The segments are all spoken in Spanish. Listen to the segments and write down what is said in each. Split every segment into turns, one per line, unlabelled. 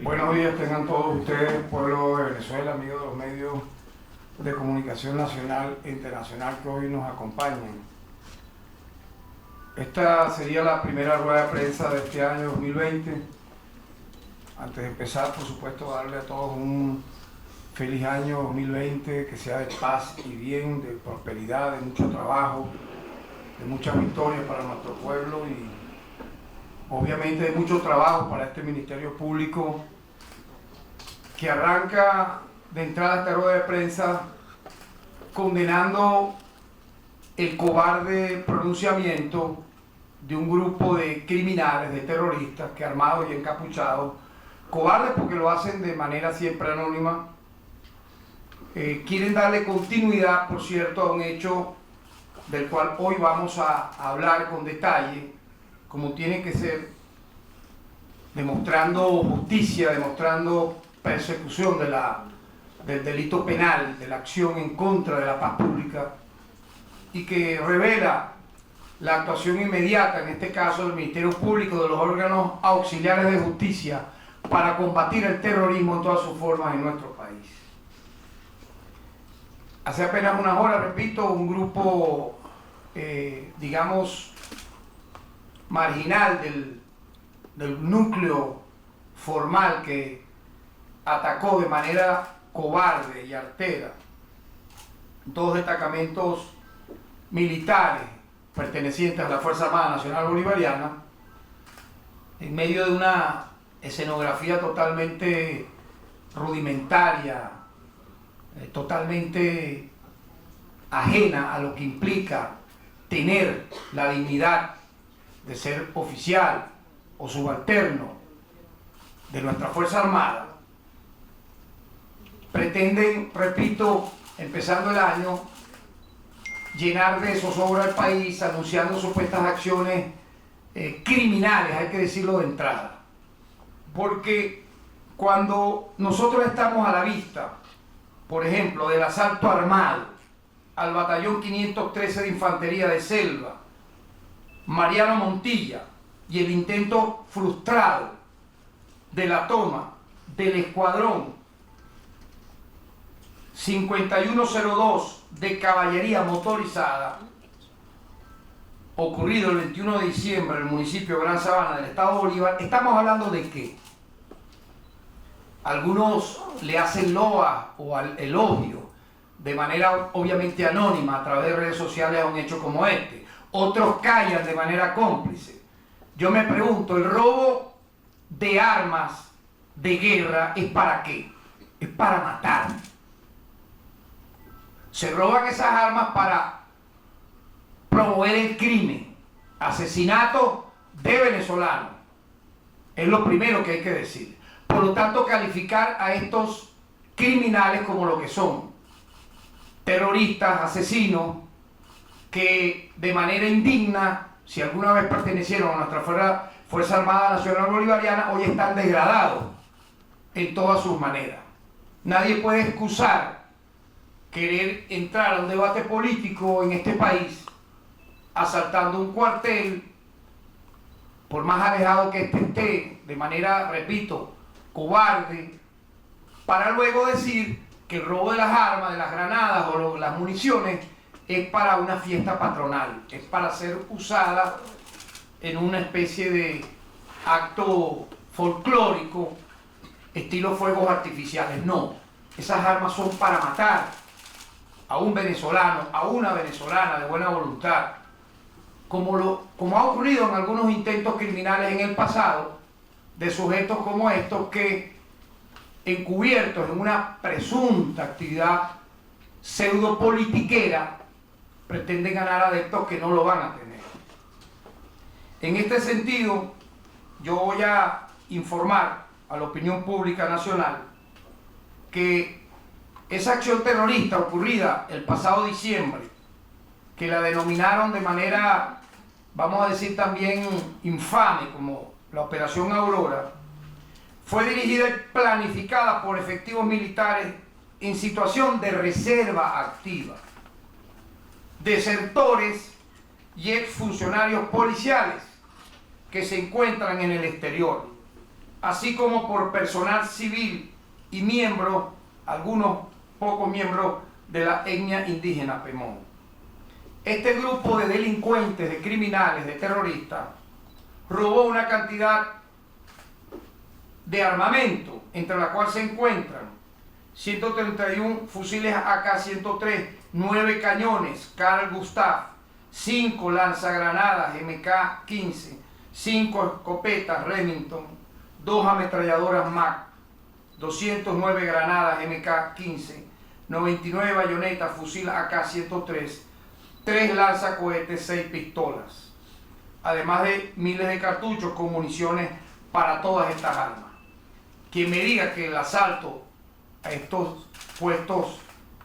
Buenos días tengan todos ustedes, pueblo de Venezuela, amigos de los medios de comunicación nacional e internacional que hoy nos acompañan. Esta sería la primera rueda de prensa de este año 2020. Antes de empezar, por supuesto, darle a todos un feliz año 2020, que sea de paz y bien, de prosperidad, de mucho trabajo, de muchas victorias para nuestro pueblo y obviamente de mucho trabajo para este Ministerio Público, que arranca de entrada esta rueda de prensa condenando el cobarde pronunciamiento de un grupo de criminales, de terroristas, que armados y encapuchados, cobardes porque lo hacen de manera siempre anónima, quieren darle continuidad, por cierto, a un hecho del cual hoy vamos a hablar con detalle, como tiene que ser, demostrando justicia, demostrando persecución del delito penal, de la acción en contra de la paz pública, y que revela la actuación inmediata, en este caso del Ministerio Público, de los órganos auxiliares de justicia, para combatir el terrorismo en todas sus formas en nuestro país. Hace apenas unas horas, repito, un grupo, digamos, marginal del núcleo formal que atacó de manera cobarde y artera dos destacamentos militares pertenecientes a la Fuerza Armada Nacional Bolivariana, en medio de una escenografía totalmente rudimentaria, totalmente ajena a lo que implica tener la dignidad de ser oficial o subalterno de nuestra Fuerza Armada. Pretenden, repito, empezando el año, llenar de zozobra al país, anunciando supuestas acciones criminales, hay que decirlo de entrada. Porque cuando nosotros estamos a la vista, por ejemplo, del asalto armado al batallón 513 de Infantería de Selva, Mariano Montilla, y el intento frustrado de la toma del escuadrón 5102 de caballería motorizada, ocurrido el 21 de diciembre en el municipio de Gran Sabana del estado Bolívar, estamos hablando de qué. Algunos le hacen loa o elogio de manera obviamente anónima a través de redes sociales a un hecho como este. Otros callan de manera cómplice. Yo me pregunto, ¿el robo de armas de guerra es para qué? Es para matar. Se roban esas armas para promover el crimen, asesinato de venezolanos. Es lo primero que hay que decir. Por lo tanto, calificar a estos criminales como lo que son, terroristas, asesinos, que de manera indigna, si alguna vez pertenecieron a nuestra Fuerza Armada Nacional Bolivariana, hoy están degradados en todas sus maneras. Nadie puede excusar querer entrar a un debate político en este país asaltando un cuartel, por más alejado que este esté, de manera, repito, cobarde, para luego decir que el robo de las armas, de las granadas o las municiones es para una fiesta patronal, es para ser usada en una especie de acto folclórico, estilo fuegos artificiales. No, esas armas son para matar a un venezolano, a una venezolana de buena voluntad, como ha ocurrido en algunos intentos criminales en el pasado, de sujetos como estos que, encubiertos en una presunta actividad pseudo-politiquera, pretenden ganar adeptos que no lo van a tener. En este sentido, yo voy a informar a la opinión pública nacional que esa acción terrorista ocurrida el pasado diciembre, que la denominaron de manera, vamos a decir también infame, como la Operación Aurora, fue dirigida y planificada por efectivos militares en situación de reserva activa, desertores y exfuncionarios policiales que se encuentran en el exterior, así como por personal civil y miembros, algunos pocos miembros de la etnia indígena Pemón. Este grupo de delincuentes, de criminales, de terroristas, robó una cantidad de armamento, entre la cual se encuentran 131 fusiles AK-103, 9 cañones Carl Gustav, 5 lanzagranadas MK-15, 5 escopetas Remington, 2 ametralladoras MAC, 209 granadas MK-15, 99 bayonetas fusil AK-103, 3 lanzacohetes, 6 pistolas, además de miles de cartuchos con municiones para todas estas armas. Quien me diga que el asalto a estos puestos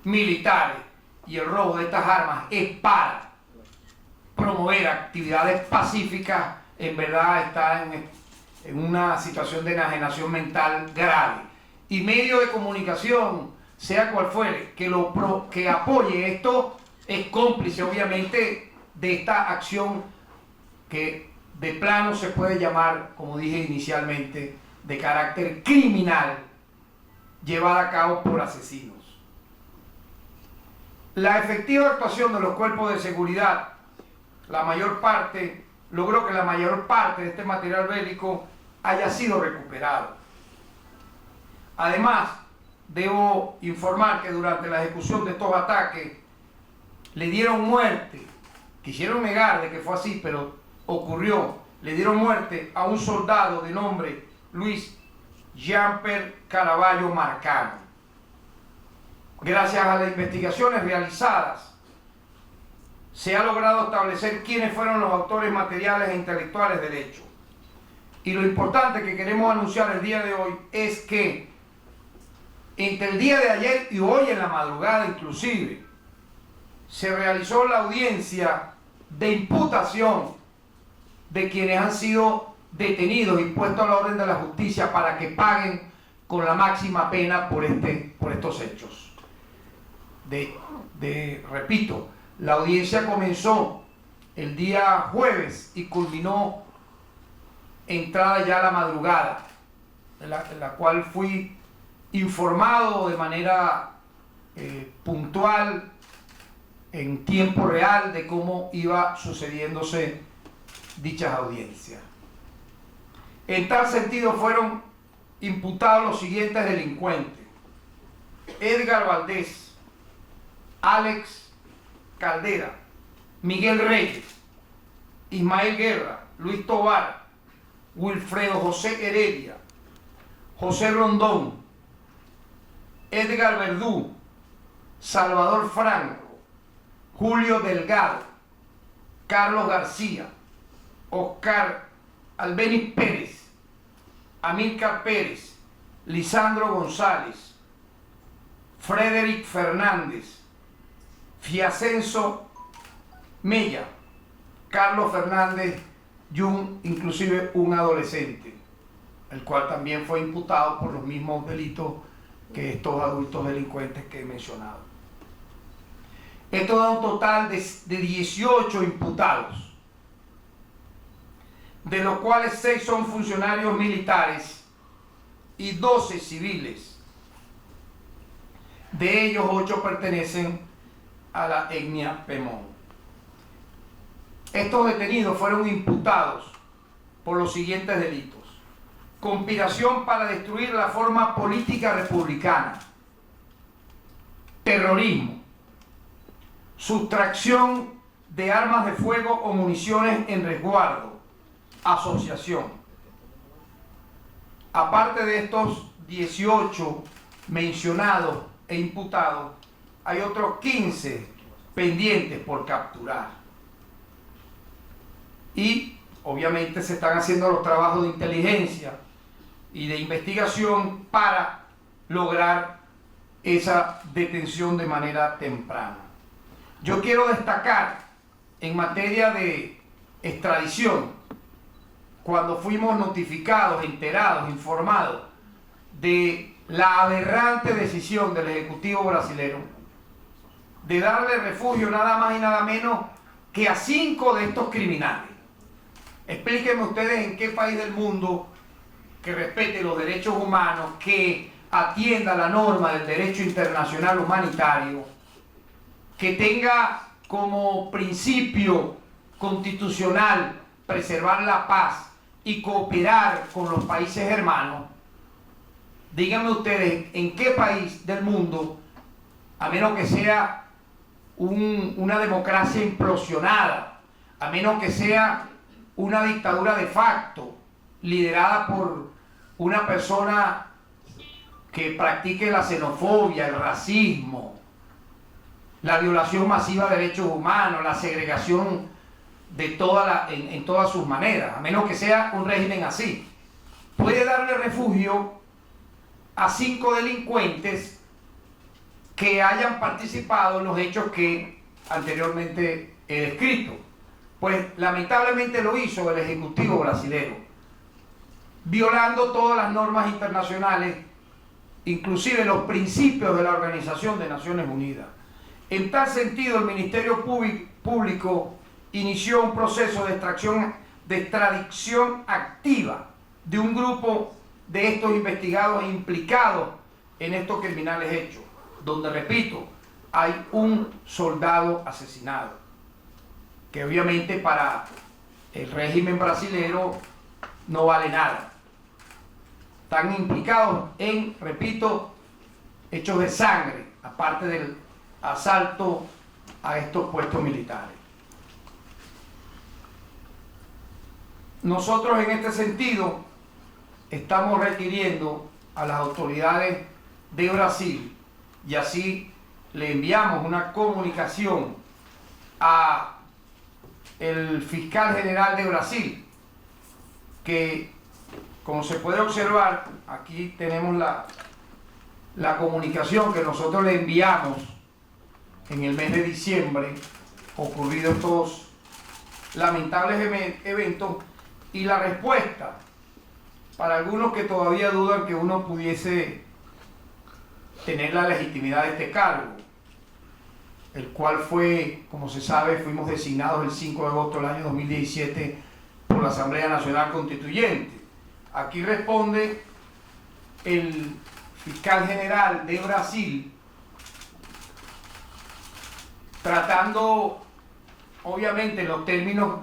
militares y el robo de estas armas es para promover actividades pacíficas, en verdad está en una situación de enajenación mental grave. Y medio de comunicación, sea cual fuere, que apoye esto, es cómplice obviamente de esta acción que de plano se puede llamar, como dije inicialmente, de carácter criminal, llevada a cabo por asesinos. La efectiva actuación de los cuerpos de seguridad, logró que la mayor parte de este material bélico haya sido recuperado. Además, debo informar que durante la ejecución de estos ataques le dieron muerte, quisieron negar de que fue así, pero ocurrió, le dieron muerte a un soldado de nombre Luis Jamper Caraballo Marcano. Gracias a las investigaciones realizadas, se ha logrado establecer quiénes fueron los autores materiales e intelectuales del hecho. Y lo importante que queremos anunciar el día de hoy es que entre el día de ayer y hoy en la madrugada inclusive, se realizó la audiencia de imputación de quienes han sido detenidos y puestos a la orden de la justicia para que paguen con la máxima pena por estos hechos. Repito, la audiencia comenzó el día jueves y culminó entrada ya la madrugada, en la cual fui informado de manera puntual, en tiempo real, de cómo iba sucediéndose dichas audiencias. En tal sentido fueron imputados los siguientes delincuentes: Edgar Valdés, Alex Caldera, Miguel Reyes, Ismael Guerra, Luis Tobar, Wilfredo José Heredia, José Rondón, Edgar Verdú, Salvador Franco, Julio Delgado, Carlos García, Oscar Albeniz Pérez, Amílcar Pérez, Lisandro González, Frederick Fernández, Fiacenzo Mella, Carlos Fernández y inclusive un adolescente, el cual también fue imputado por los mismos delitos que estos adultos delincuentes que he mencionado. Esto da un total de 18 imputados, de los cuales 6 son funcionarios militares y 12 civiles. De ellos 8 pertenecen a la etnia Pemón. Estos detenidos fueron imputados por los siguientes delitos: conspiración para destruir la forma política republicana, terrorismo, sustracción de armas de fuego o municiones en resguardo, asociación. Aparte de estos 18 mencionados e imputados, hay otros 15 pendientes por capturar. Y obviamente se están haciendo los trabajos de inteligencia y de investigación para lograr esa detención de manera temprana. Yo quiero destacar en materia de extradición, cuando fuimos notificados, enterados, informados de la aberrante decisión del Ejecutivo brasilero de darle refugio nada más y nada menos que a 5 de estos criminales. Explíquenme ustedes en qué país del mundo que respete los derechos humanos, que atienda la norma del derecho internacional humanitario, que tenga como principio constitucional preservar la paz y cooperar con los países hermanos. Díganme ustedes, ¿en qué país del mundo, a menos que sea una democracia implosionada, a menos que sea una dictadura de facto, liderada por una persona que practique la xenofobia, el racismo, la violación masiva de derechos humanos, la segregación de en todas sus maneras, a menos que sea un régimen así, puede darle refugio a 5 delincuentes que hayan participado en los hechos que anteriormente he descrito? Pues lamentablemente lo hizo el Ejecutivo brasilero, violando todas las normas internacionales, inclusive los principios de la Organización de Naciones Unidas. En tal sentido, el Ministerio Público inició un proceso de extradición activa de un grupo de estos investigados implicados en estos criminales hechos, donde, repito, hay un soldado asesinado, que obviamente para el régimen brasilero no vale nada. Están implicados en, repito, hechos de sangre, aparte del asalto a estos puestos militares. Nosotros en este sentido estamos requiriendo a las autoridades de Brasil, y así le enviamos una comunicación a el fiscal general de Brasil, que, como se puede observar, aquí tenemos la comunicación que nosotros le enviamos en el mes de diciembre, ocurridos estos lamentables eventos, y la respuesta para algunos que todavía dudan que uno pudiese tener la legitimidad de este cargo, el cual fue, como se sabe, fuimos designados el 5 de agosto del año 2017 por la Asamblea Nacional Constituyente. Aquí responde el fiscal general de Brasil, tratando, obviamente, en los términos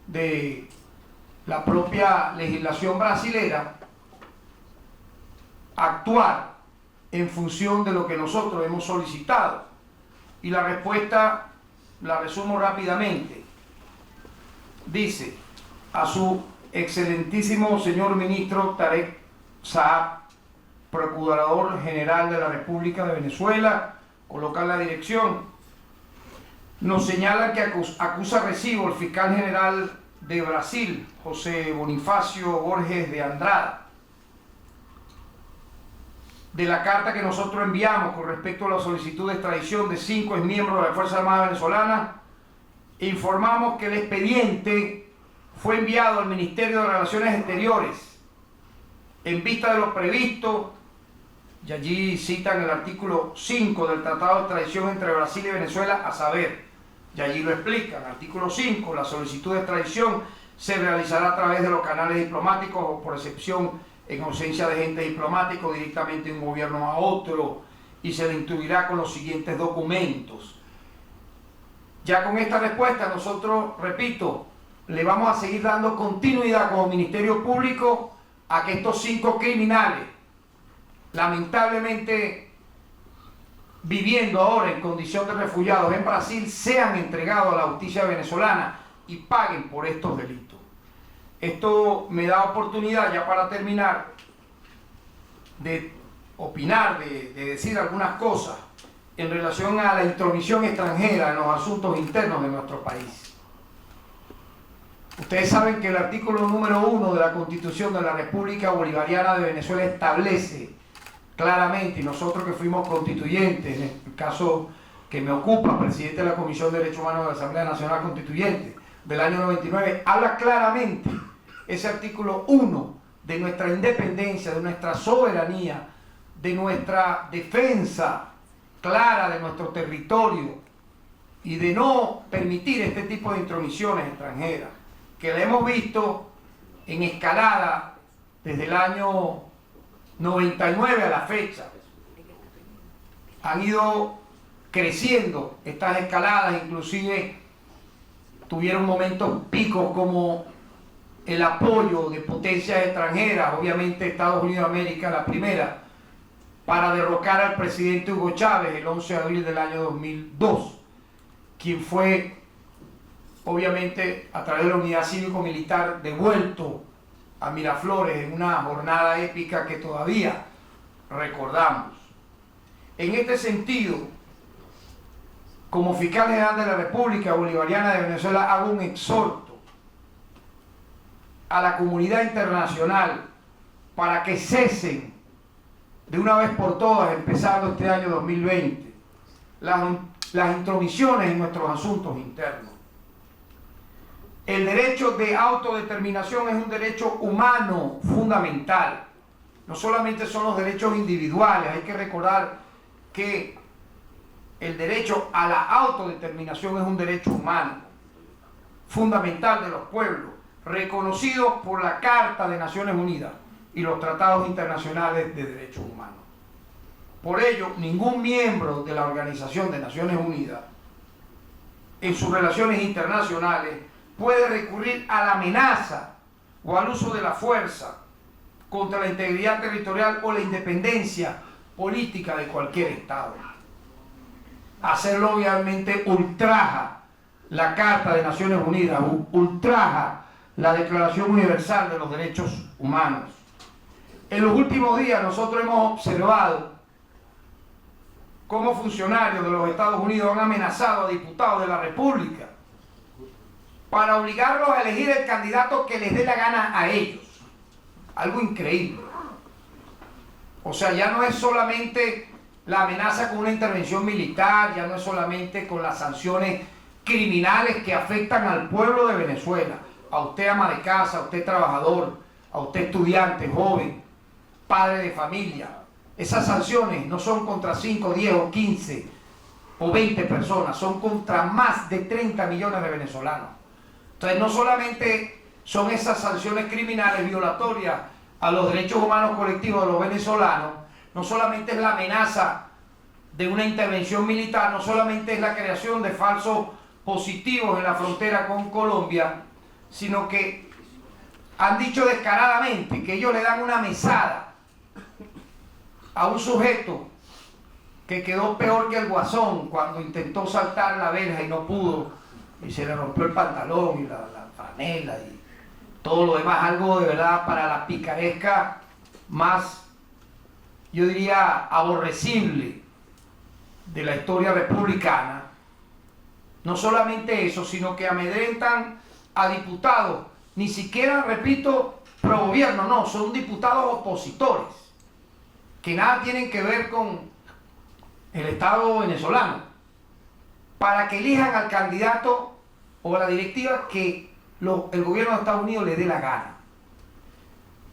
de la propia legislación brasilera, actuar en función de lo que nosotros hemos solicitado. Y la respuesta la resumo rápidamente. Dice: a su excelentísimo señor ministro Tarek Saab, Procurador General de la República de Venezuela, colocar la dirección, nos señala que acusa recibo el fiscal general de Brasil, José Bonifacio Borges de Andrada, de la carta que nosotros enviamos con respecto a la solicitud de extradición de 5 exmiembros de la Fuerza Armada Venezolana. Informamos que el expediente fue enviado al Ministerio de Relaciones Exteriores en vista de lo previsto, y allí citan el artículo 5 del Tratado de Extradición entre Brasil y Venezuela, a saber, y allí lo explican, artículo 5, la solicitud de extradición se realizará a través de los canales diplomáticos o, por excepción, en ausencia de agente diplomático, directamente de un gobierno a otro, y se le instruirá con los siguientes documentos. Ya con esta respuesta nosotros, repito, le vamos a seguir dando continuidad como Ministerio Público a que estos 5 criminales, lamentablemente viviendo ahora en condición de refugiados en Brasil, sean entregados a la justicia venezolana y paguen por estos delitos. Esto me da oportunidad, ya para terminar, de opinar, de decir algunas cosas en relación a la intromisión extranjera en los asuntos internos de nuestro país. Ustedes saben que el artículo número 1 de la Constitución de la República Bolivariana de Venezuela establece claramente, y nosotros que fuimos constituyentes, en el caso que me ocupa, presidente de la Comisión de Derechos Humanos de la Asamblea Nacional Constituyente del año 99, habla claramente ese artículo 1 de nuestra independencia, de nuestra soberanía, de nuestra defensa clara de nuestro territorio y de no permitir este tipo de intromisiones extranjeras, que la hemos visto en escalada desde el año 99 a la fecha, han ido creciendo estas escaladas, inclusive tuvieron momentos picos como el apoyo de potencias extranjeras, obviamente Estados Unidos de América, la primera, para derrocar al presidente Hugo Chávez el 11 de abril del año 2002, quien fue, obviamente, a través de la unidad cívico-militar, devuelto a Miraflores en una jornada épica que todavía recordamos. En este sentido, como fiscal general de la República Bolivariana de Venezuela, hago un exhorto a la comunidad internacional para que cesen de una vez por todas, empezando este año 2020, las intromisiones en nuestros asuntos internos. El derecho de autodeterminación es un derecho humano fundamental. No solamente son los derechos individuales, hay que recordar que el derecho a la autodeterminación es un derecho humano, fundamental de los pueblos, reconocido por la Carta de Naciones Unidas y los tratados internacionales de derechos humanos. Por ello, ningún miembro de la Organización de Naciones Unidas, en sus relaciones internacionales, puede recurrir a la amenaza o al uso de la fuerza contra la integridad territorial o la independencia política de cualquier Estado. Hacerlo obviamente ultraja la Carta de Naciones Unidas, ultraja la Declaración Universal de los Derechos Humanos. En los últimos días nosotros hemos observado cómo funcionarios de los Estados Unidos han amenazado a diputados de la República para obligarlos a elegir el candidato que les dé la gana a ellos. Algo increíble. O sea, ya no es solamente la amenaza con una intervención militar, ya no es solamente con las sanciones criminales que afectan al pueblo de Venezuela, a usted ama de casa, a usted trabajador, a usted estudiante, joven, padre de familia. Esas sanciones no son contra 5, 10 o 15 o 20 personas, son contra más de 30 millones de venezolanos. Entonces no solamente son esas sanciones criminales violatorias a los derechos humanos colectivos de los venezolanos, no solamente es la amenaza de una intervención militar, no solamente es la creación de falsos positivos en la frontera con Colombia, sino que han dicho descaradamente que ellos le dan una mesada a un sujeto que quedó peor que el Guasón cuando intentó saltar la verja y no pudo, y se le rompió el pantalón y la franela y todo lo demás, algo de verdad para la picaresca más, yo diría, aborrecible de la historia republicana. No solamente eso, sino que amedrentan a diputados, ni siquiera, repito, pro gobierno, no, son diputados opositores, que nada tienen que ver con el Estado venezolano, para que elijan al candidato o a la directiva que el gobierno de Estados Unidos le dé la gana.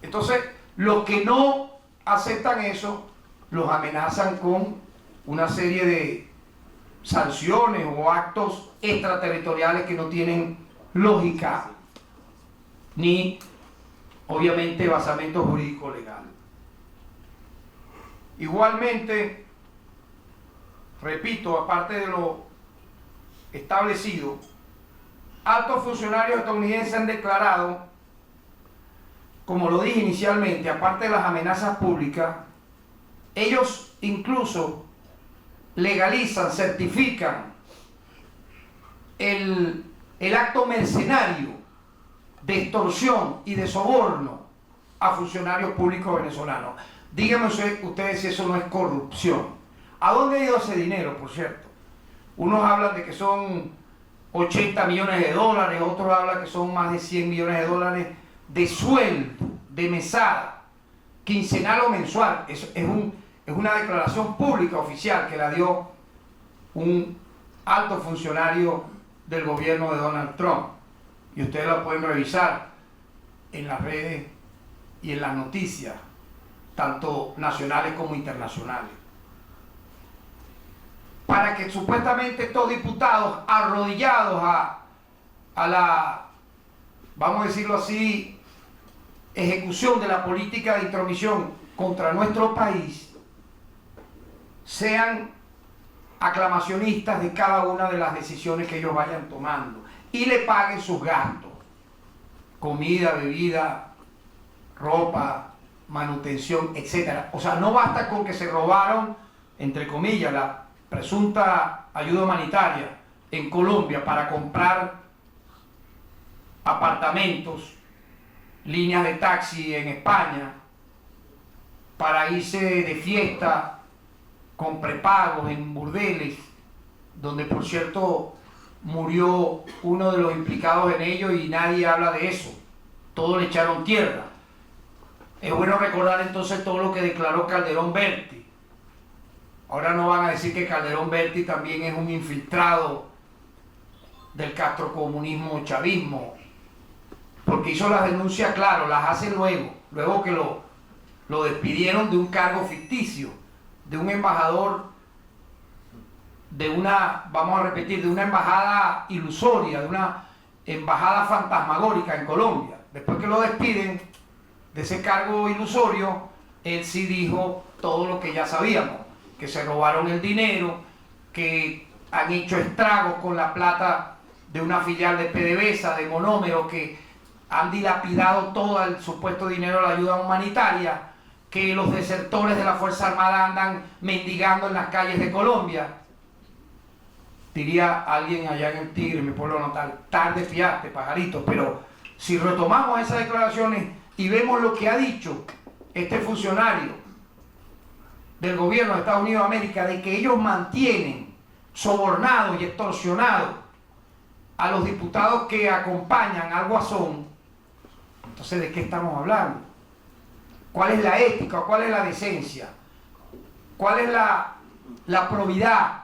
Entonces, los que no aceptan eso, los amenazan con una serie de sanciones o actos extraterritoriales que no tienen lógica ni, obviamente, basamento jurídico legal. Igualmente, repito, aparte de lo establecido, altos funcionarios estadounidenses han declarado, como lo dije inicialmente, aparte de las amenazas públicas, ellos incluso legalizan, certifican el acto mercenario de extorsión y de soborno a funcionarios públicos venezolanos. Díganme ustedes si eso no es corrupción. ¿A dónde ha ido ese dinero, por cierto? Unos hablan de que son 80 millones de dólares, otros hablan que son más de 100 millones de dólares de sueldo, de mesada, quincenal o mensual. Es una declaración pública oficial que la dio un alto funcionario del gobierno de Donald Trump. Y ustedes la pueden revisar en las redes y en las noticias, tanto nacionales como internacionales. Para que supuestamente estos diputados arrodillados a la, vamos a decirlo así, ejecución de la política de intromisión contra nuestro país sean aclamacionistas de cada una de las decisiones que ellos vayan tomando y le paguen sus gastos, comida, bebida, ropa, manutención, etc. O sea, no basta con que se robaron, entre comillas, la presunta ayuda humanitaria en Colombia para comprar apartamentos, líneas de taxi en España, para irse de fiesta con prepagos en burdeles, donde por cierto murió uno de los implicados en ello y nadie habla de eso, todos le echaron tierra. Es bueno recordar entonces todo lo que declaró Calderón Berti. Ahora no van a decir que Calderón Berti también es un infiltrado del castrocomunismo chavismo, porque hizo las denuncias, claro, las hace luego que lo despidieron de un cargo ficticio, de un embajador, de una, vamos a repetir, de una embajada ilusoria, de una embajada fantasmagórica en Colombia. Después que lo despiden de ese cargo ilusorio, él sí dijo todo lo que ya sabíamos, que se robaron el dinero, que han hecho estragos con la plata de una filial de PDVSA, de Monómero, que han dilapidado todo el supuesto dinero de la ayuda humanitaria, que los desertores de la Fuerza Armada andan mendigando en las calles de Colombia. Diría alguien allá en el Tigre, mi pueblo natal, tarde piaste, pajarito. Pero si retomamos esas declaraciones y vemos lo que ha dicho este funcionario del gobierno de Estados Unidos de América, de que ellos mantienen sobornados y extorsionados a los diputados que acompañan al Guasón, entonces ¿de qué estamos hablando? ¿Cuál es la ética? ¿Cuál es la decencia? ¿Cuál es la probidad?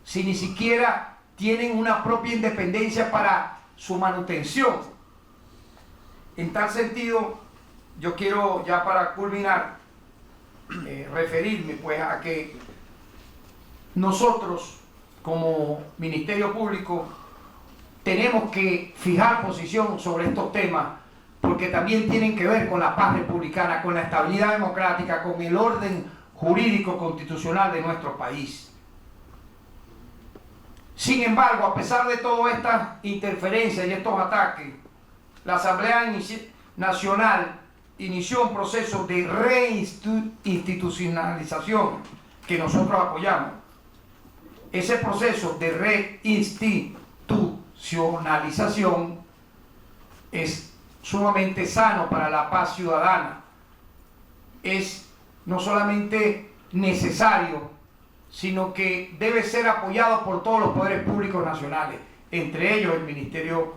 Si ni siquiera tienen una propia independencia para su manutención. En tal sentido, yo quiero ya para culminar, referirme pues a que nosotros como Ministerio Público tenemos que fijar posición sobre estos temas, porque también tienen que ver con la paz republicana, con la estabilidad democrática, con el orden jurídico constitucional de nuestro país. Sin embargo, a pesar de todas estas interferencias y estos ataques, la Asamblea Nacional inició un proceso de reinstitucionalización que nosotros apoyamos. Ese proceso de reinstitucionalización es sumamente sano para la paz ciudadana. Es no solamente necesario, sino que debe ser apoyado por todos los poderes públicos nacionales, entre ellos el Ministerio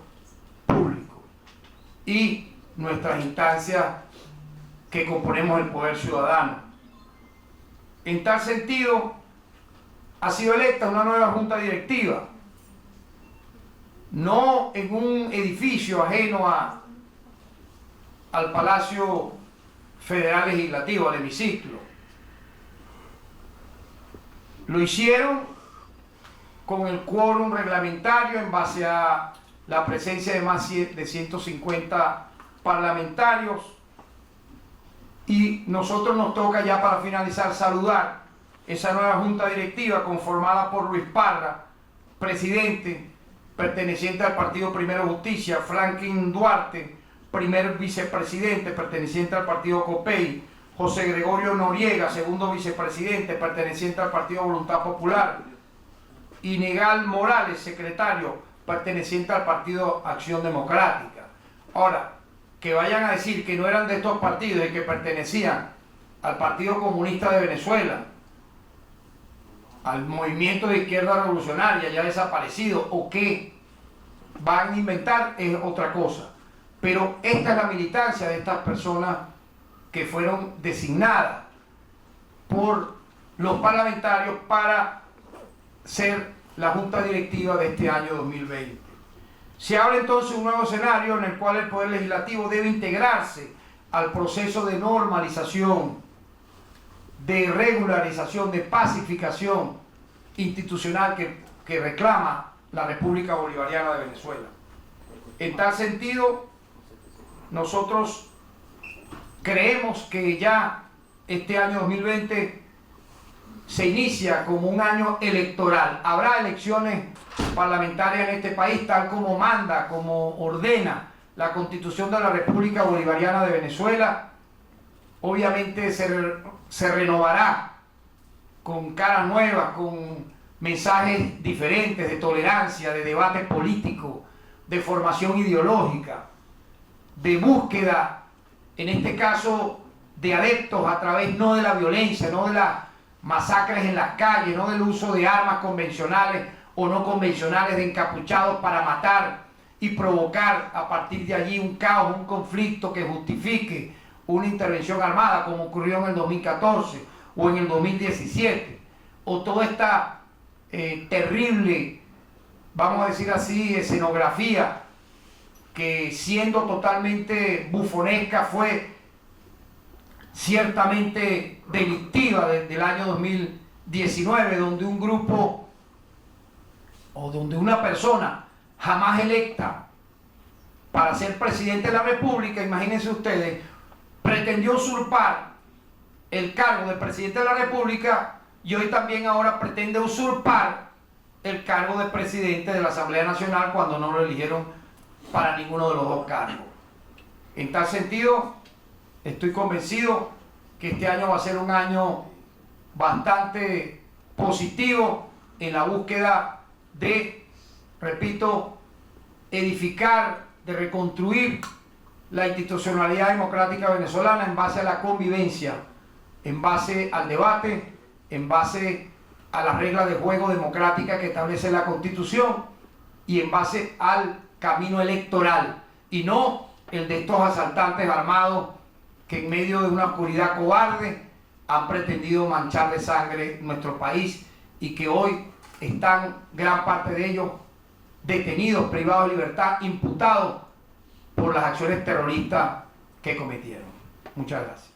Público y nuestras instancias que componemos el poder ciudadano. En tal sentido, ha sido electa una nueva junta directiva, no en un edificio ajeno al Palacio Federal Legislativo, al hemiciclo. Lo hicieron con el quórum reglamentario en base a la presencia de más de 150 parlamentarios, y nosotros nos toca ya para finalizar saludar esa nueva junta directiva conformada por Luis Parra, presidente, perteneciente al Partido Primero Justicia; Franklin Duarte, primer vicepresidente, perteneciente al Partido COPEI; José Gregorio Noriega, segundo vicepresidente, perteneciente al Partido Voluntad Popular; y Negal Morales, secretario, perteneciente al Partido Acción Democrática. Ahora, que vayan a decir que no eran de estos partidos y que pertenecían al Partido Comunista de Venezuela, al movimiento de izquierda revolucionaria ya desaparecido, o que van a inventar, es otra cosa. Pero esta es la militancia de estas personas que fueron designadas por los parlamentarios para ser la junta directiva de este año 2020. Se abre entonces un nuevo escenario en el cual el Poder Legislativo debe integrarse al proceso de normalización, de regularización, de pacificación institucional que reclama la República Bolivariana de Venezuela. En tal sentido, nosotros creemos que ya este año 2020 se inicia como un año electoral. Habrá elecciones parlamentarias en este país, tal como manda, como ordena la Constitución de la República Bolivariana de Venezuela. Obviamente se renovará con caras nuevas, con mensajes diferentes de tolerancia, de debate político, de formación ideológica, de búsqueda, en este caso, de adeptos a través no de la violencia, no de las masacres en las calles, no del uso de armas convencionales o no convencionales de encapuchados para matar y provocar a partir de allí un caos, un conflicto que justifique una intervención armada como ocurrió en el 2014 o en el 2017, o toda esta terrible, vamos a decir así, escenografía que siendo totalmente bufonesca fue ciertamente delictiva desde el año 2019, donde un grupo o donde una persona jamás electa para ser presidente de la República, imagínense ustedes, pretendió usurpar el cargo de presidente de la República y hoy también ahora pretende usurpar el cargo de presidente de la Asamblea Nacional cuando no lo eligieron para ninguno de los dos cargos. En tal sentido, estoy convencido que este año va a ser un año bastante positivo en la búsqueda de, repito, edificar, de reconstruir la institucionalidad democrática venezolana en base a la convivencia, en base al debate, en base a las reglas de juego democrática que establece la Constitución y en base al camino electoral, y no el de estos asaltantes armados que en medio de una oscuridad cobarde han pretendido manchar de sangre nuestro país y que hoy están gran parte de ellos detenidos, privados de libertad, imputados por las acciones terroristas que cometieron. Muchas gracias.